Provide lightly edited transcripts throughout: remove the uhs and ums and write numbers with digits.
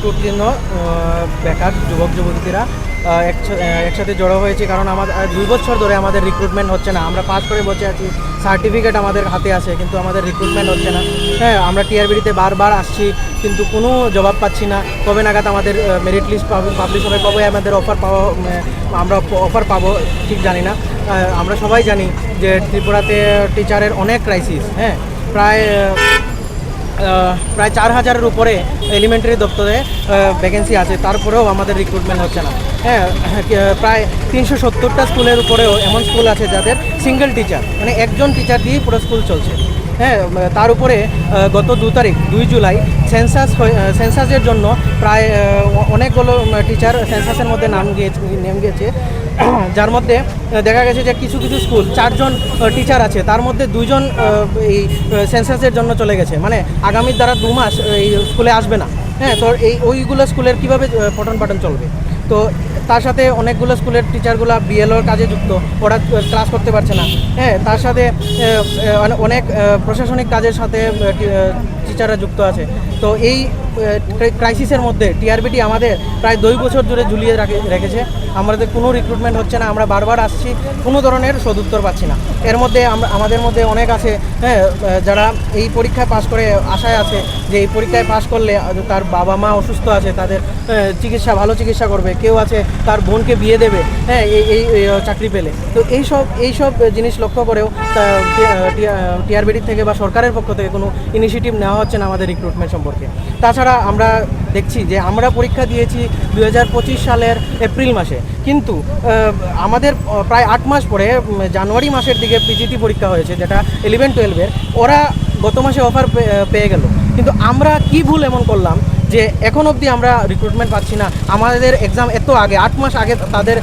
রিক্রুটজন্য বেকার যুবক যুবতীরা একসাথে জড়ো হয়েছে, কারণ আমাদের 2 বছর ধরে আমাদের রিক্রুটমেন্ট হচ্ছে না। আমরা পাস করে বসে আছি, সার্টিফিকেট আমাদের হাতে আছে, কিন্তু আমাদের রিক্রুটমেন্ট হচ্ছে না। হ্যাঁ, আমরা টিআরবিডিতে বারবার আসছি, কিন্তু কোনো জবাব পাচ্ছি না। কবে নাগাদ আমাদের মেরিট লিস্ট পাবলিশ হবে, কবে আমাদের আমরা অফার পাবো ঠিক জানি না। আমরা সবাই জানি যে ত্রিপুরাতে টিচারের অনেক ক্রাইসিস। হ্যাঁ, প্রায় 4,000-এর উপরে এলিমেন্টারি দপ্তরে ভ্যাকেন্সি আছে, তারপরেও আমাদের রিক্রুটমেন্ট হচ্ছে না। হ্যাঁ, প্রায় 370টা স্কুলের উপরেও এমন স্কুল আছে যাদের সিঙ্গেল টিচার, মানে একজন টিচার দিয়েই পুরো স্কুল চলছে। হ্যাঁ, তার উপরে গত 2 জুলাই সেন্সাসের জন্য প্রায় অনেকগুলো টিচার সেন্সাসের মধ্যে নাম গিয়েছে, যার মধ্যে দেখা গেছে যে কিছু কিছু স্কুল 4 জন টিচার আছে, তার মধ্যে 2 জন এই সেন্সাসের জন্য চলে গেছে, মানে আগামী দ্বারা 2 মাস এই স্কুলে আসবে না। হ্যাঁ, তো ওইগুলো স্কুলের কীভাবে পঠন পাঠন চলবে? তো তার সাথে অনেকগুলো স্কুলের টিচারগুলো বিএলওর কাজে যুক্ত, ওরা ক্লাস করতে পারছে না। হ্যাঁ, তার সাথে অনেক প্রশাসনিক কাজের সাথে টিচাররা যুক্ত আছে। তো এই ক্রাইসিসের মধ্যে টিআরবিটি আমাদের প্রায় 2 বছর ধরে ঝুলিয়ে রেখেছে। আমাদের কোনো রিক্রুটমেন্ট হচ্ছে না, আমরা বারবার আসছি, কোনো ধরনের সদুত্তর পাচ্ছি না। এর মধ্যে আমাদের মধ্যে অনেক আছে, হ্যাঁ, যারা এই পরীক্ষায় পাশ করে আশায় আছে যে এই পরীক্ষায় পাশ করলে তার বাবা মা অসুস্থ আছে, তাদের ভালো চিকিৎসা করবে, কেউ আছে তার বোনকে বিয়ে দেবে, হ্যাঁ, এই চাকরি পেলে। তো এইসব জিনিস লক্ষ্য করেও টিআরবিডি থেকে বা সরকারের পক্ষ থেকে কোনো ইনিশিয়েটিভ নেওয়া হচ্ছে না আমাদের রিক্রুটমেন্ট সম্পর্কে। তাছাড়া আমরা দেখছি যে আমরা পরীক্ষা দিয়েছি 2025 সালের এপ্রিল মাসে, কিন্তু আমাদের প্রায় 8 মাস পরে জানুয়ারি মাসের দিকে পিজিটি পরীক্ষা হয়েছে, যেটা 11-12-এর। ওরা গত মাসে অফার পেয়ে গেল, কিন্তু আমরা কি ভুল এমন করলাম যে এখন অবধি আমরা রিক্রুটমেন্ট পাচ্ছি না? আমাদের এক্সাম এত আগে, 8 মাস আগে, তাদের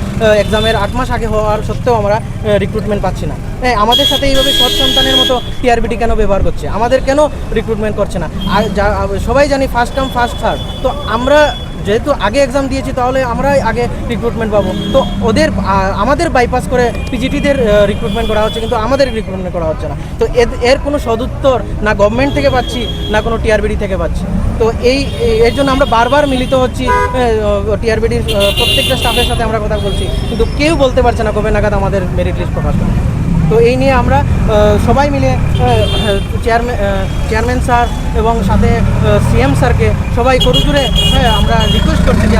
এক্সামের 8 মাস আগে হওয়ার সত্ত্বেও আমরা রিক্রুটমেন্ট পাচ্ছি না। হ্যাঁ, আমাদের সাথে এইভাবে সৎ সন্তানের মতো টিআরবিটি কেন ব্যবহার করছে? আমাদের কেন রিক্রুটমেন্ট করছে না? আর সবাই জানি ফার্স্ট কাম ফার্স্ট সার্ভ। তো আমরা যেহেতু আগে এক্সাম দিয়েছি, তাহলে আমরাই আগে রিক্রুটমেন্ট পাবো। তো আমাদের বাইপাস করে পিজিটিদের রিক্রুটমেন্ট করা হচ্ছে, কিন্তু আমাদের রিক্রুটমেন্ট করা হচ্ছে না। তো এর কোনো সদুত্তর না গভর্নমেন্ট থেকে পাচ্ছি, না কোনো টিআরবিডি থেকে পাচ্ছি। তো এর জন্য আমরা বারবার মিলিত হচ্ছি, টিআরবিডির প্রত্যেকটা স্টাফের সাথে আমরা কথা বলছি, কিন্তু কেউ বলতে পারছে না কবে নাগাদ আমাদের মেরিট লিস্ট প্রকাশ হবে। তো এই নিয়ে আমরা সবাই মিলে চেয়ারম্যান স্যার এবং সাথে সিএম স্যারকে সবাই করজোরে আমরা রিকোয়েস্ট করছি যে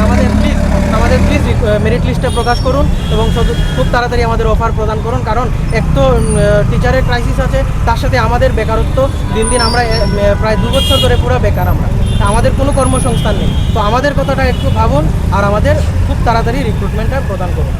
আমাদের প্লিজ মেরিট লিস্টটা প্রকাশ করুন এবং খুব তাড়াতাড়ি আমাদের অফার প্রদান করুন। কারণ এক তো টিচারের ক্রাইসিস আছে, তার সাথে আমাদের বেকারত্ব দিন দিন, আমরা প্রায় 2 বছর ধরে পুরো বেকার, আমাদের কোনো কর্মসংস্থান নেই। তো আমাদের কথাটা একটু ভাবুন আর আমাদের খুব তাড়াতাড়ি রিক্রুটমেন্টটা প্রদান করুন।